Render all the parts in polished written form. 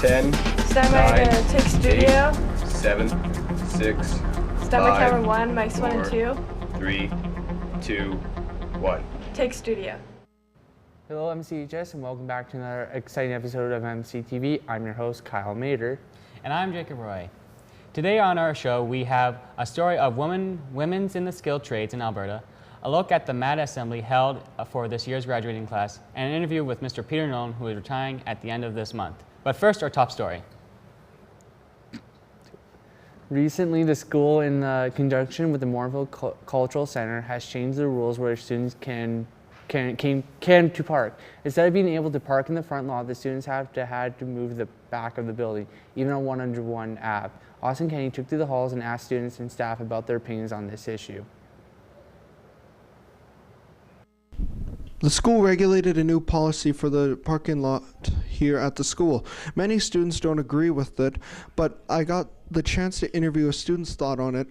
Ten. Stand by to take studio. 7, 6. Stand by camera 1, mics 1 and 2. 3, 2, 1. Take studio. Hello MCHS and welcome back to another exciting episode of MCTV. I'm your host Kyle Mader. And I'm Jacob Roy. Today on our show we have a story of women's in the skilled trades in Alberta, a look at the MAD assembly held for this year's graduating class, and an interview with Mr. Peter Nolan, who is retiring at the end of this month. But first, our top story. Recently, the school, in conjunction with the Morinville Cultural Center, has changed the rules where students can to park. Instead of being able to park in the front lot, the students had to move to the back of the building, even on 101 Ave. Austin Kenny took to the halls and asked students and staff about their opinions on this issue. The school regulated a new policy for the parking lot here at the school. Many students don't agree with it, but I got the chance to interview a student's thought on it,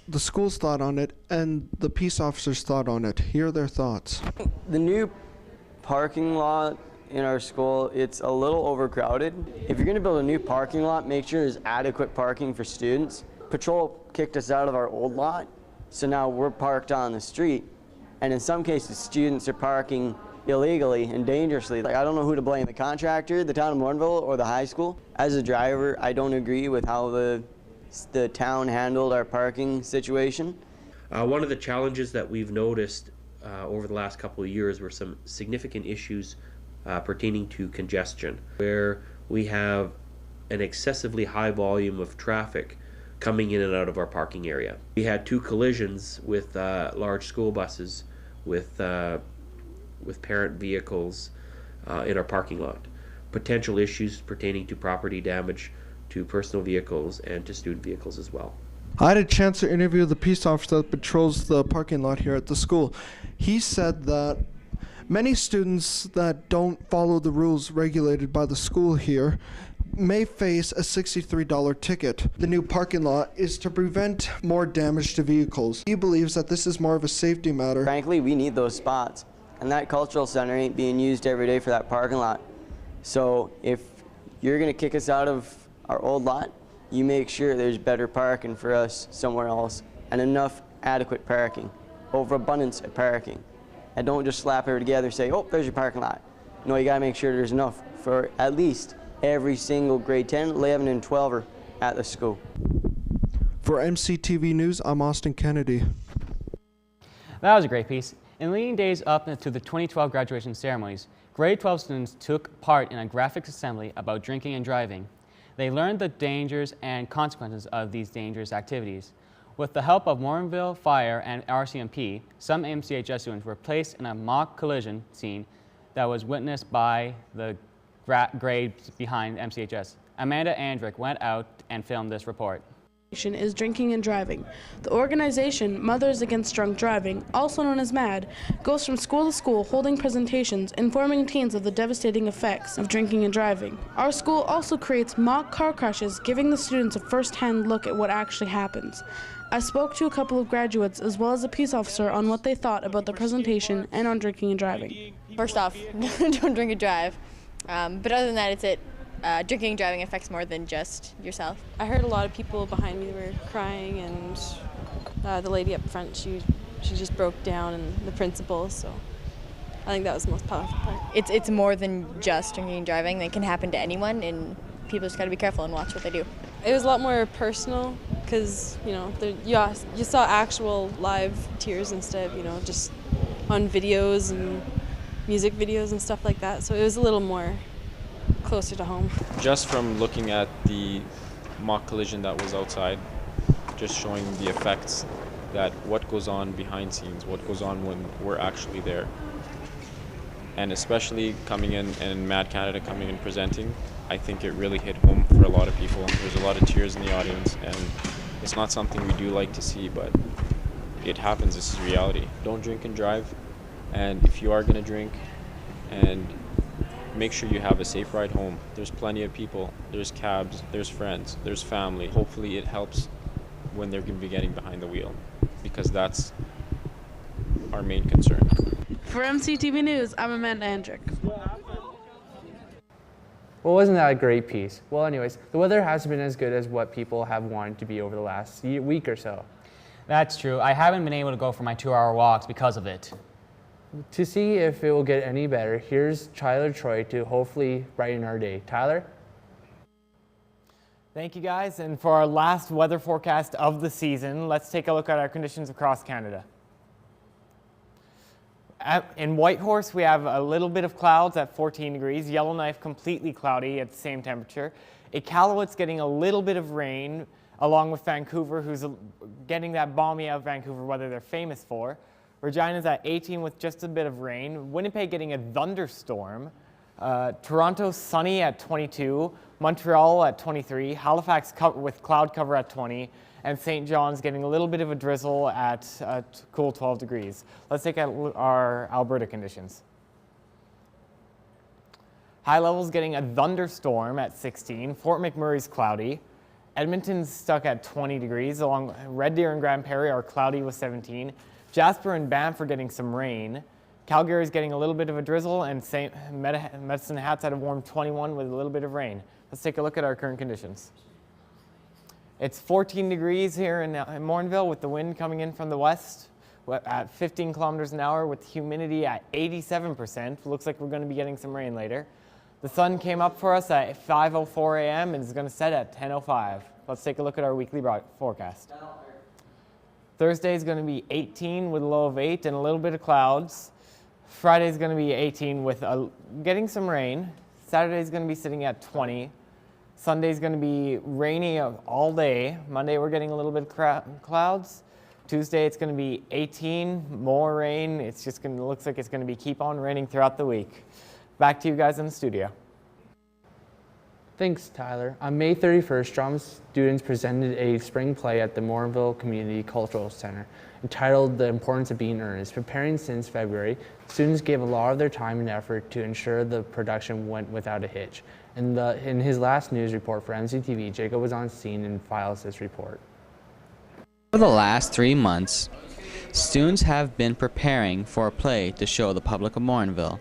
the school's thought on it, and the peace officer's thought on it. Here are their thoughts. The new parking lot in our school, it's a little overcrowded. If you're going to build a new parking lot, make sure there's adequate parking for students. Patrol kicked us out of our old lot, so now we're parked on the street. And in some cases, students are parking illegally and dangerously. Like, I don't know who to blame, the contractor, the town of Morinville, or the high school. As a driver, I don't agree with how the town handled our parking situation. One of the challenges that we've noticed over the last couple of years were some significant issues pertaining to congestion, where we have an excessively high volume of traffic coming in and out of our parking area. We had 2 collisions with large school buses with parent vehicles in our parking lot. Potential issues pertaining to property damage to personal vehicles and to student vehicles as well. I had a chance to interview the peace officer that patrols the parking lot here at the school. He said that many students that don't follow the rules regulated by the school here may face a $63 ticket. The new parking lot is to prevent more damage to vehicles. He believes that this is more of a safety matter. Frankly, we need those spots, and that cultural center ain't being used every day for that parking lot. So if you're going to kick us out of our old lot, you make sure there's better parking for us somewhere else, and enough adequate parking, overabundance of parking. And don't just slap it together and say, oh, there's your parking lot. No, you got to make sure there's enough for at least every single grade 10, 11, and 12er at the school. For MCTV News, I'm Austin Kennedy. That was a great piece. In the leading days up to the 2012 graduation ceremonies, grade 12 students took part in a graphics assembly about drinking and driving. They learned the dangers and consequences of these dangerous activities. With the help of Morinville Fire and RCMP, some MCHS students were placed in a mock collision scene that was witnessed by the grades behind MCHS. Amanda Andrick went out and filmed this report. Is drinking and driving. The organization Mothers Against Drunk Driving, also known as MAD, goes from school to school holding presentations informing teens of the devastating effects of drinking and driving. Our school also creates mock car crashes, giving the students a first-hand look at what actually happens. I spoke to a couple of graduates as well as a peace officer on what they thought about the presentation and on drinking and driving. First off, don't drink and drive. But other than that, drinking and driving affects more than just yourself. I heard a lot of people behind me were crying, and the lady up front, she just broke down, and the principal, so I think that was the most powerful part. It's more than just drinking and driving. It can happen to anyone, and people just got to be careful and watch what they do. It was a lot more personal because, you saw actual live tears instead of, just on videos and music videos and stuff like that, so it was a little more closer to home. Just from looking at the mock collision that was outside, just showing the effects that what goes on behind scenes, what goes on when we're actually there. And especially coming in and Mad Canada coming and presenting, I think it really hit home for a lot of people. There's a lot of tears in the audience, and it's not something we do like to see, but it happens. This is reality. Don't drink and drive. And if you are going to drink, and make sure you have a safe ride home. There's plenty of people. There's cabs. There's friends. There's family. Hopefully it helps when they're going to be getting behind the wheel, because that's our main concern. For MCTV News, I'm Amanda Hendrick. Well, wasn't that a great piece? Well, anyways, the weather hasn't been as good as what people have wanted to be over the last week or so. That's true. I haven't been able to go for my 2-hour walks because of it. To see if it will get any better, here's Tyler Troy to hopefully brighten our day. Tyler? Thank you, guys. And for our last weather forecast of the season, let's take a look at our conditions across Canada. In Whitehorse, we have a little bit of clouds at 14 degrees. Yellowknife, completely cloudy at the same temperature. Iqaluit's getting a little bit of rain, along with Vancouver, who's getting that balmy out Vancouver weather they're famous for. Regina's at 18 with just a bit of rain. Winnipeg getting a thunderstorm. Toronto sunny at 22. Montreal at 23. Halifax with cloud cover at 20. And St. John's getting a little bit of a drizzle at cool 12 degrees. Let's take out our Alberta conditions. High Level's getting a thunderstorm at 16. Fort McMurray's cloudy. Edmonton's stuck at 20 degrees. Along Red Deer and Grand Prairie are cloudy with 17. Jasper and Banff are getting some rain. Calgary's getting a little bit of a drizzle, and Medicine Hat's at a warm 21 with a little bit of rain. Let's take a look at our current conditions. It's 14 degrees here in Morinville with the wind coming in from the west at 15 kilometers an hour with humidity at 87%. Looks like we're going to be getting some rain later. The sun came up for us at 5:04 a.m. and is going to set at 10:05. Let's take a look at our weekly forecast. Thursday is going to be 18 with a low of 8 and a little bit of clouds. Friday is going to be 18 with getting some rain. Saturday is going to be sitting at 20. Sunday is going to be rainy all day. Monday we're getting a little bit of clouds. Tuesday it's going to be 18, more rain. It's just going to looks like it's going to be keep on raining throughout the week. Back to you guys in the studio. Thanks, Tyler. On May 31st, drama students presented a spring play at the Morinville Community Cultural Center entitled The Importance of Being Earnest. Preparing since February, students gave a lot of their time and effort to ensure the production went without a hitch. In his last news report for MCTV, Jacob was on scene and files this report. For the last 3 months, students have been preparing for a play to show the public of Morinville.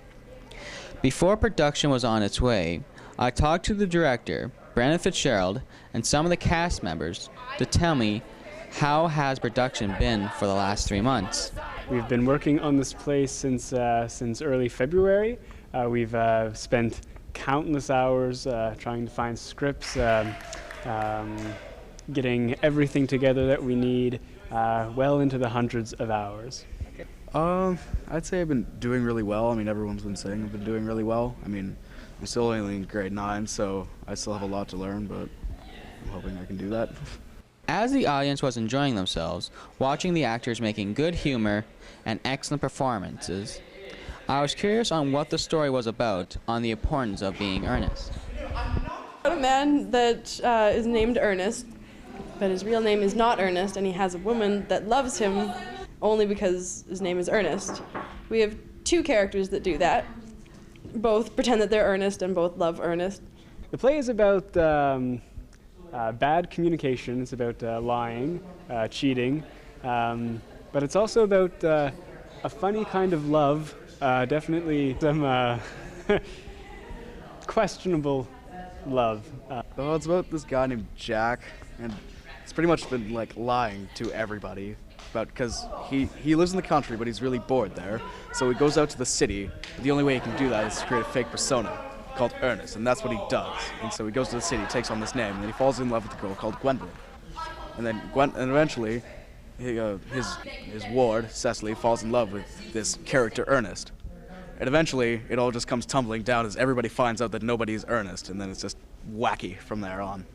Before production was on its way, I talked to the director, Brandon Fitzgerald, and some of the cast members to tell me how has production been for the last 3 months. We've been working on this play since early February. We've spent countless hours trying to find scripts, getting everything together that we need, well into the hundreds of hours. I'd say I've been doing really well. I mean, everyone's been saying I've been doing really well. I mean, I'm still only in grade 9, so I still have a lot to learn, but I'm hoping I can do that. As the audience was enjoying themselves, watching the actors making good humor and excellent performances, I was curious on what the story was about on the importance of being earnest. A man that is named Ernest, but his real name is not Ernest, and he has a woman that loves him only because his name is Ernest. We have 2 characters that do that. Both pretend that they're Ernest and both love Ernest. The play is about bad communication. It's about lying, cheating, but it's also about a funny kind of love. Definitely some questionable love. Well, it's about this guy named Jack, and it's pretty much been like lying to everybody because he lives in the country, but he's really bored there. So he goes out to the city. But the only way he can do that is to create a fake persona called Ernest, and that's what he does. And so he goes to the city, takes on this name, and then he falls in love with a girl called Gwendolyn. And then eventually, his ward, Cecily, falls in love with this character Ernest. And eventually, it all just comes tumbling down as everybody finds out that nobody's Ernest, and then it's just wacky from there on.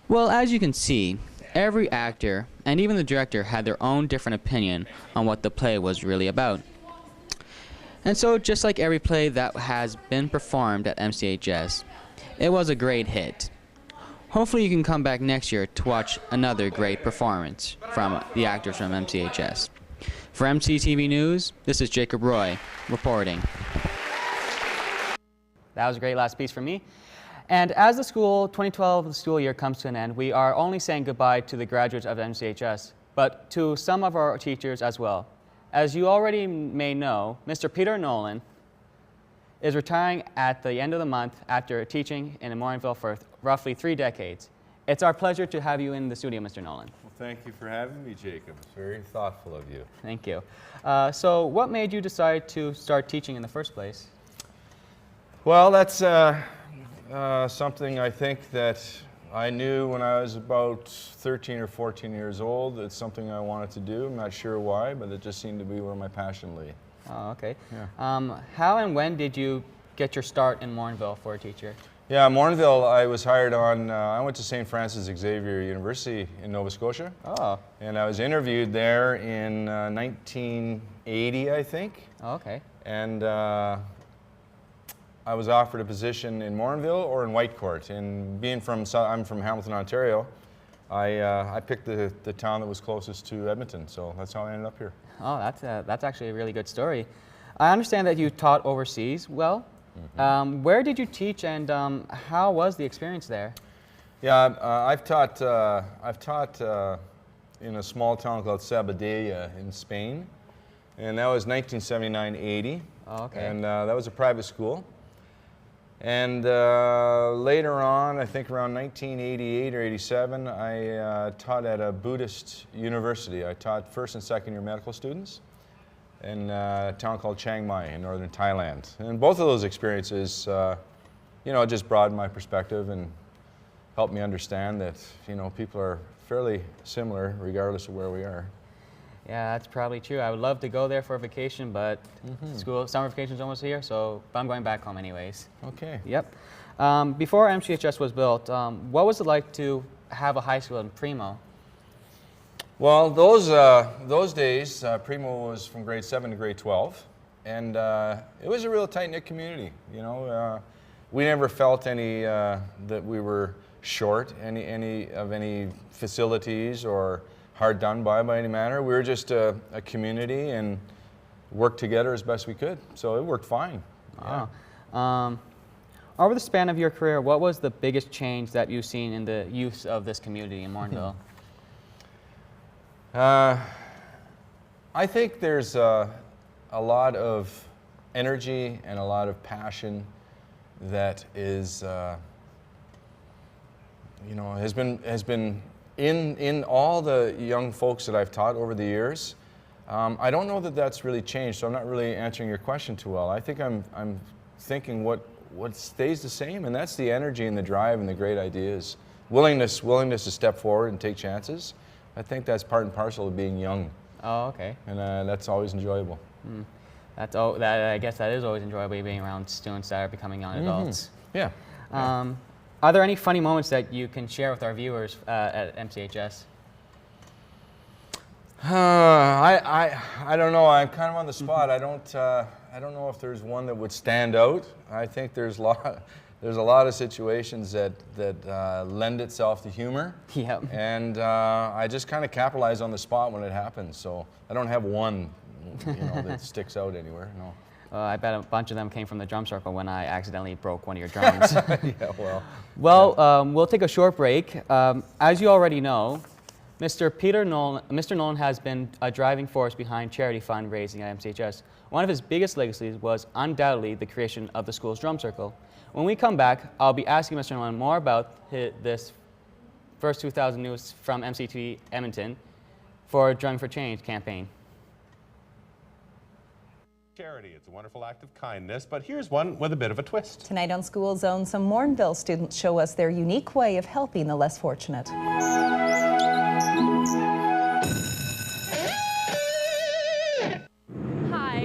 Well, as you can see, every actor and even the director had their own different opinion on what the play was really about. And so, just like every play that has been performed at MCHS, it was a great hit. Hopefully you can come back next year to watch another great performance from the actors from MCHS. For MCTV News, this is Jacob Roy reporting. That was a great last piece from me. And as the 2012 school year comes to an end, we are only saying goodbye to the graduates of MCHS, but to some of our teachers as well. As you already may know, Mr. Peter Nolan is retiring at the end of the month after teaching in Morinville for roughly 3 decades. It's our pleasure to have you in the studio, Mr. Nolan. Well, thank you for having me, Jacob. It's very thoughtful of you. Thank you. So what made you decide to start teaching in the first place? Well, that's something I think that I knew when I was about 13 or 14 years old. It's something I wanted to do. I'm not sure why, but it just seemed to be where my passion lay. Oh, okay. Yeah. How and when did you get your start in Morinville for a teacher? Yeah, Morinville, I was hired on, I went to St. Francis Xavier University in Nova Scotia. Oh. And I was interviewed there in 1980, I think. Oh, okay. And I was offered a position in Morinville or in Whitecourt. And being from, I'm from Hamilton, Ontario, I picked the town that was closest to Edmonton, so that's how I ended up here. Oh, that's actually a really good story. I understand that you taught overseas. Well, where did you teach, and how was the experience there? Yeah, I've taught in a small town called Sabadell in Spain, and that was 1979-80. Oh, okay. And that was a private school. And later on, I think around 1988 or 87, I taught at a Buddhist university. I taught first and second year medical students in a town called Chiang Mai in northern Thailand. And both of those experiences, you know, just broadened my perspective and helped me understand that, you know, people are fairly similar regardless of where we are. Yeah, that's probably true. I would love to go there for a vacation, but summer vacation's almost here, so I'm going back home anyways. Okay. Yep. Before MCHS was built, what was it like to have a high school in Primo? Well, those days, Primo was from grade 7 to grade 12, and it was a real tight-knit community. You know, we never felt any that we were short any facilities or hard done by any manner. We were just a community and worked together as best we could, so it worked fine. Yeah. Over the span of your career, what was the biggest change that you've seen in the use of this community in Morinville? I think there's a lot of energy and a lot of passion that is, you know, has been in all the young folks that I've taught over the years. I don't know that that's really changed, so I'm not really answering your question too well. I think I'm thinking what stays the same, and that's the energy and the drive and the great ideas. Willingness to step forward and take chances. I think that's part and parcel of being young. Oh, okay. And that's always enjoyable. I guess that is always enjoyable, being around students that are becoming young adults. Yeah. Are there any funny moments that you can share with our viewers at MCHS? I don't know. I'm kind of on the spot. I don't know if there's one that would stand out. I think there's a lot of situations that lend itself to humor. Yep. And I just kind of capitalize on the spot when it happens. So I don't have one, you know, that sticks out anywhere. No. I bet a bunch of them came from the drum circle when I accidentally broke one of your drums. Yeah, well. Well, we'll take a short break. As you already know, Mr. Nolan has been a driving force behind charity fundraising at MCHS. One of his biggest legacies was undoubtedly the creation of the school's drum circle. When we come back, I'll be asking Mr. Nolan more about this First 2000 News from MCTV Edmonton for Drumming for Change campaign. Charity. It's a wonderful act of kindness, but here's one with a bit of a twist. Tonight on School Zone, some Morinville students show us their unique way of helping the less fortunate. Hi,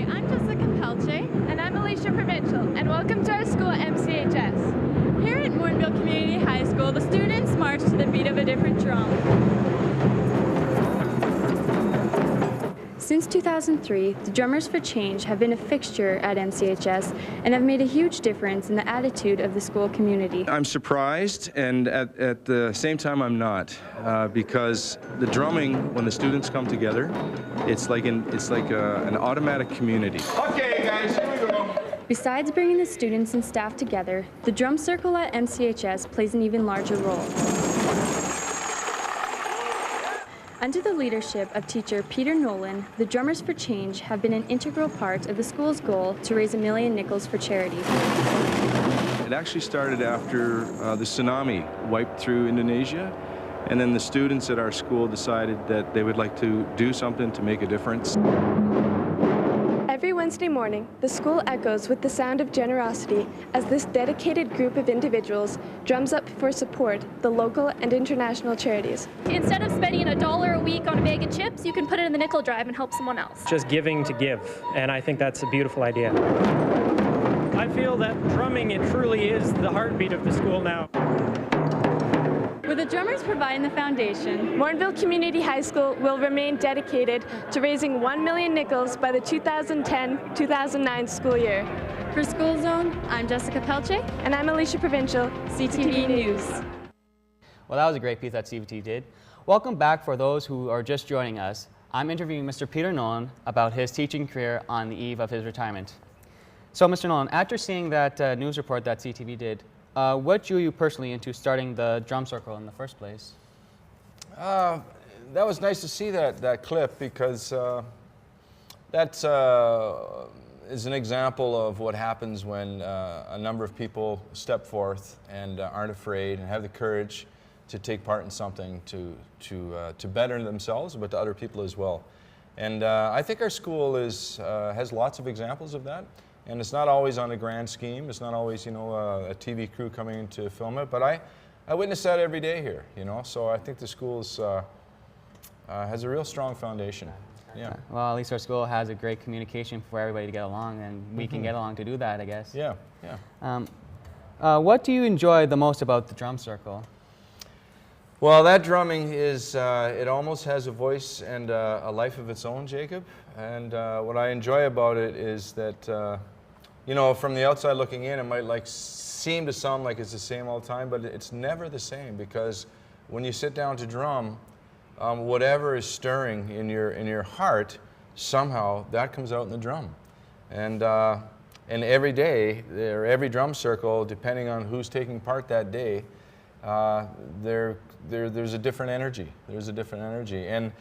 I'm Jessica Pelche. And I'm Alicia Provincial, and welcome to our school at MCHS. Here at Morinville Community High School, the students march to the beat of a different drum. Since 2003, the Drummers for Change have been a fixture at MCHS and have made a huge difference in the attitude of the school community. I'm surprised, and at the same time I'm not, because the drumming, when the students come together, it's like an automatic community. Okay, guys, here we go. Besides bringing the students and staff together, the drum circle at MCHS plays an even larger role. Under the leadership of teacher Peter Nolan, the Drummers for Change have been an integral part of the school's goal to raise $1 million nickels for charity. It actually started after the tsunami wiped through Indonesia, and then the students at our school decided that they would like to do something to make a difference. Every Wednesday morning, the school echoes with the sound of generosity as this dedicated group of individuals drums up for support the local and international charities. Instead of spending $1 a week on a bag of chips, you can put it in the nickel drive and help someone else. Just giving to give, and I think that's a beautiful idea. I feel that drumming, it truly is the heartbeat of the school now. With the Drummers providing the foundation, Morinville Community High School will remain dedicated to raising 1 million nickels by the 2010-2009 school year. For School Zone, I'm Jessica Pelche. And I'm Alicia Provincial, CTV News. Well, that was a great piece that CVT did. Welcome back for those who are just joining us. I'm interviewing Mr. Peter Nolan about his teaching career on the eve of his retirement. So, Mr. Nolan, after seeing that news report that CTV did, what drew you personally into starting the drum circle in the first place? That was nice to see that clip, because that is an example of what happens when a number of people step forth and aren't afraid and have the courage to take part in something to better themselves, but to other people as well. And I think our school has lots of examples of that. And it's not always on a grand scheme. It's not always, a TV crew coming in to film it. But I witness that every day here, So I think the school has a real strong foundation. Yeah. Well, at least our school has a great communication for everybody to get along, and we can get along to do that, I guess. Yeah, yeah. What do you enjoy the most about the drum circle? Well, that drumming it almost has a voice and a life of its own, Jacob. And what I enjoy about it is that, from the outside looking in, it might seem to sound like it's the same all the time, but it's never the same, because when you sit down to drum, whatever is stirring in your heart, somehow that comes out in the drum. And every day, or every drum circle, depending on who's taking part that day, there's a different energy. There's a different energy. And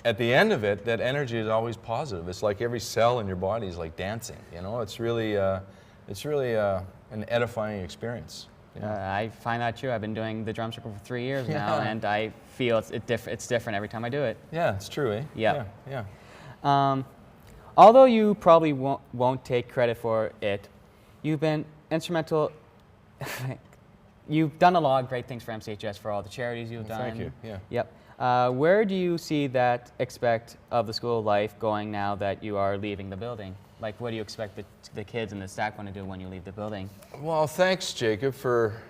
at the end of it, that energy is always positive. It's like every cell in your body is like dancing. It's really an edifying experience. I find that true. I've been doing the drum circle for 3 years now, and I feel it's different every time I do it. Yeah, it's true, eh? Yeah. Yeah. Although you probably won't take credit for it, you've been instrumental. You've done a lot of great things for MCHS, for all the charities you've done. Thank you. Yeah. Yep. Where do you see that aspect of the school life going now that you are leaving the building? Like, what do you expect the kids and the staff want to do when you leave the building? Well, thanks, Jacob, for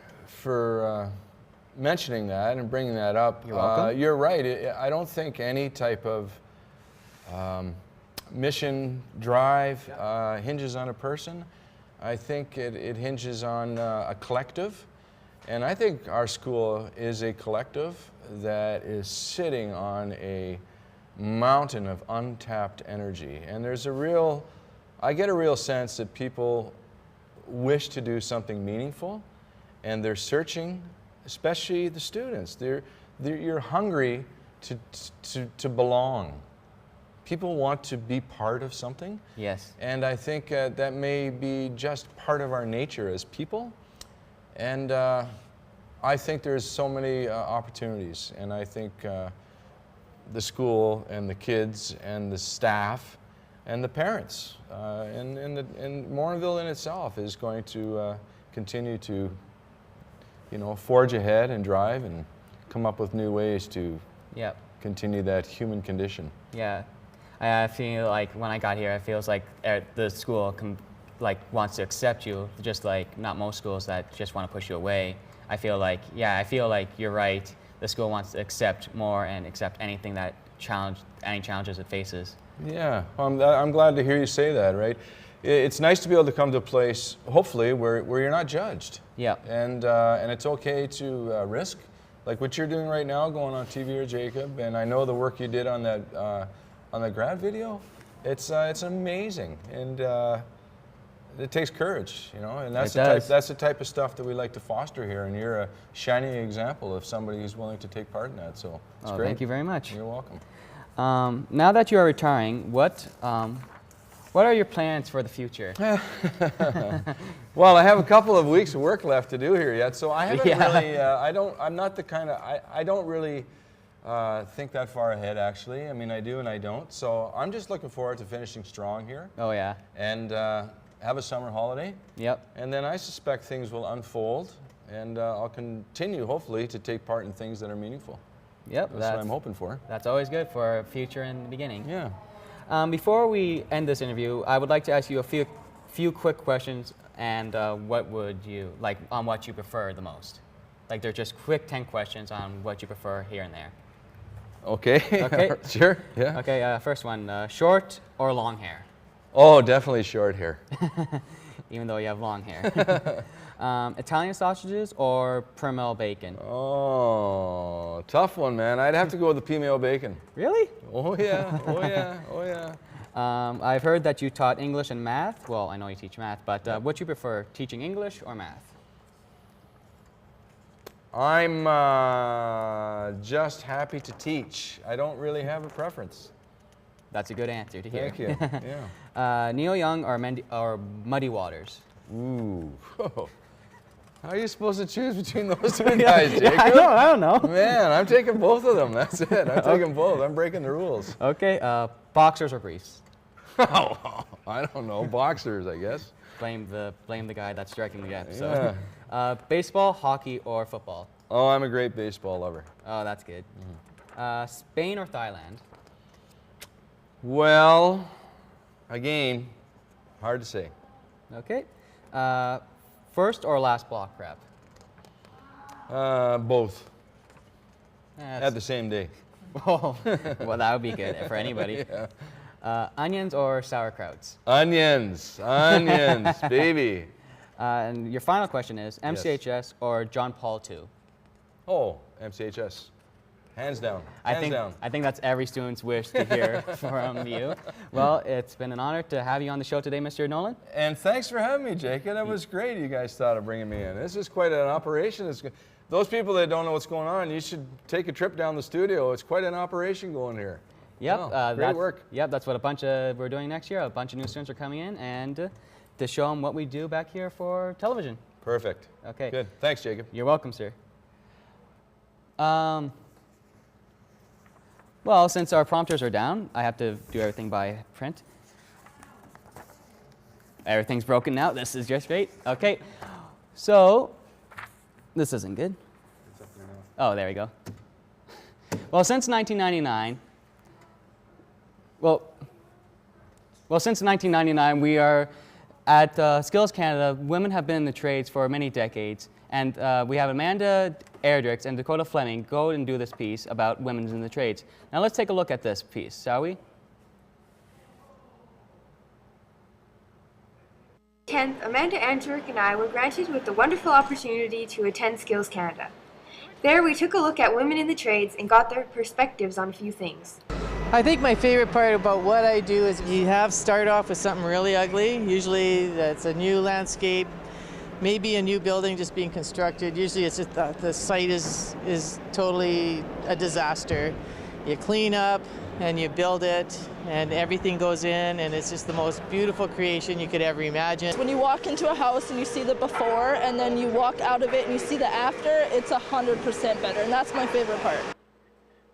mentioning that and bringing that up. You're welcome. You're right. I don't think any type of mission drive hinges on a person. I think it hinges on a collective. And I think our school is a collective that is sitting on a mountain of untapped energy. And I get a real sense that people wish to do something meaningful, and they're searching, especially the students. You're hungry to belong. People want to be part of something. Yes. And I think that may be just part of our nature as people. And I think there's so many opportunities, and I think the school and the kids and the staff and the parents and Morinville in itself is going to continue to, forge ahead and drive and come up with new ways to continue that human condition. Yeah, I feel like when I got here, it feels like the school wants to accept you, just like not most schools that just want to push you away. I feel like you're right. The school wants to accept more and accept anything any challenges it faces. Yeah, I'm glad to hear you say that, right? It's nice to be able to come to a place, hopefully, where you're not judged. Yeah. And it's okay to risk, like what you're doing right now, going on TV or Jacob. And I know the work you did on the grad video. It's amazing, and it takes courage, you know. And that's the type of stuff that we like to foster here. And you're a shining example of somebody who's willing to take part in that. So it's great. Thank you very much. You're welcome. Now that you are retiring, what are your plans for the future? Well, I have a couple of weeks of work left to do here yet, so I haven't really. I'm not the kind of. I don't really think that far ahead. Actually, I mean, I do and I don't. So I'm just looking forward to finishing strong here. Oh yeah. And have a summer holiday. Yep. And then I suspect things will unfold, and I'll continue, hopefully, to take part in things that are meaningful. Yep. That's what I'm hoping for. That's always good for a future in the beginning. Yeah. Before we end this interview, I would like to ask you a few quick questions, and what would you like on what you prefer the most? Like they're just quick 10 questions on what you prefer here and there. Okay. Okay. Sure. Yeah. Okay. First one: short or long hair? Oh, definitely short hair. Even though you have long hair. Italian sausages or Permel bacon? Oh, tough one, man. I'd have to go with the Permel bacon. Really? Oh yeah. Oh yeah. Oh yeah. I've heard that you taught English and math. Well, I know you teach math, but what do you prefer, teaching English or math? I'm just happy to teach. I don't really have a preference. That's a good answer to hear. Thank you. Yeah. Neil Young or Muddy Waters? Ooh. How are you supposed to choose between those two guys, Jacob? I don't know. Man, I'm taking both of them. That's it. I'm taking both. I'm breaking the rules. Okay. Boxers or briefs? Oh, I don't know. Boxers, I guess. Blame the guy that's striking the gap. Yeah. So, baseball, hockey, or football? Oh, I'm a great baseball lover. Oh, that's good. Spain or Thailand? Well, again, hard to say. Okay. First or last block prep? Both. At the same day. Oh, well, that would be good for anybody. Yeah. Onions or sauerkrauts? Onions, onions, baby. And your final question is MCHS or John Paul II? Oh, MCHS. Hands down. Hands down. I think that's every student's wish to hear from you. Well, it's been an honor to have you on the show today, Mr. Nolan. And thanks for having me, Jacob. That was great you guys thought of bringing me in. This is quite an operation. Those people that don't know what's going on, you should take a trip down the studio. It's quite an operation going here. Yep. Oh, great work. Yep, that's what we're doing next year. A bunch of new students are coming in and to show them what we do back here for television. Perfect. Okay. Good. Thanks, Jacob. You're welcome, sir. Well, since our prompters are down, I have to do everything by print. Everything's broken now. This is just great. Okay. So, this isn't good. Oh, there we go. Well, since 1999, since 1999, we are at Skills Canada. Women have been in the trades for many decades, and we have Amanda Erdricks and Dakota Fleming go and do this piece about women in the trades. Now let's take a look at this piece, shall we? 10th, Amanda Erdricks and I were granted with the wonderful opportunity to attend Skills Canada. There we took a look at women in the trades and got their perspectives on a few things. I think my favorite part about what I do is you start off with something really ugly. Usually that's a new landscape, maybe a new building just being constructed. Usually it's just the site is totally a disaster. You clean up and you build it and everything goes in and it's just the most beautiful creation you could ever imagine. When you walk into a house and you see the before and then you walk out of it and you see the after, it's 100% better, and that's my favorite part.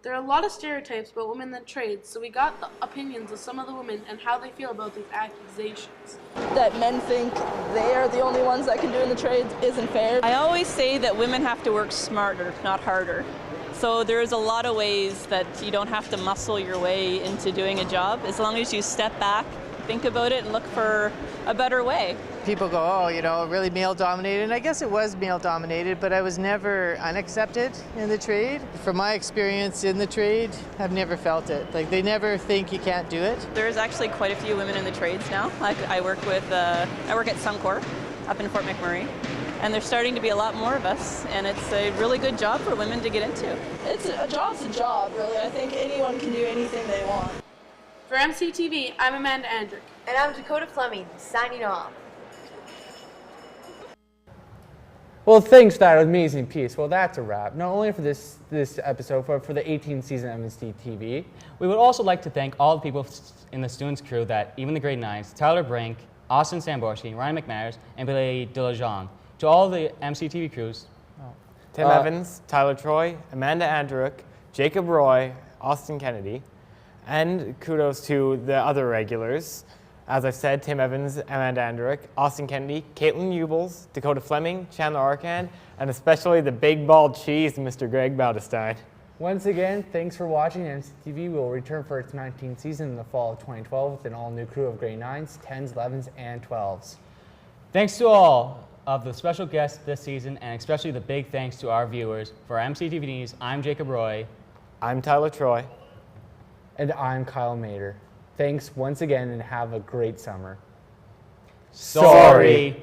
There are a lot of stereotypes about women in the trades, so we got the opinions of some of the women and how they feel about these accusations. That men think they are the only ones that can do in the trades isn't fair. I always say that women have to work smarter, not harder. So there's a lot of ways that you don't have to muscle your way into doing a job, as long as you step back, think about it, and look for a better way. people go, oh, you know, really male dominated. And I guess it was male dominated, but I was never unaccepted in the trade. From my experience in the trade, I've never felt it. Like, they never think you can't do it. There's actually quite a few women in the trades now. I work at Suncor up in Fort McMurray. And there's starting to be a lot more of us, and it's a really good job for women to get into. Job's a job, really. I think anyone can do anything they want. For MCTV, I'm Amanda Andrick. And I'm Dakota Fleming, signing off. Well, thanks for that amazing piece. Well, that's a wrap. Not only for this episode, but for the 18th season of MCTV. We would also like to thank all the people in the students crew that, even the grade 9s, Tyler Brink, Austin Samborski, Ryan McManus, and Billy DeLejean. To all the MCTV crews. Tim Evans, Tyler Troy, Amanda Andrick, Jacob Roy, Austin Kennedy, and kudos to the other regulars. As I said, Tim Evans, Amanda Andrick, Austin Kennedy, Caitlin Ubels, Dakota Fleming, Chandler Arkan, and especially the big bald cheese, Mr. Greg Bautestein. Once again, thanks for watching. MCTV will return for its 19th season in the fall of 2012 with an all-new crew of grade 9s, 10s, 11s, and 12s. Thanks to all of the special guests this season, and especially the big thanks to our viewers. For MCTV News, I'm Jacob Roy. I'm Tyler Troy. And I'm Kyle Mader. Thanks once again and have a great summer. Sorry.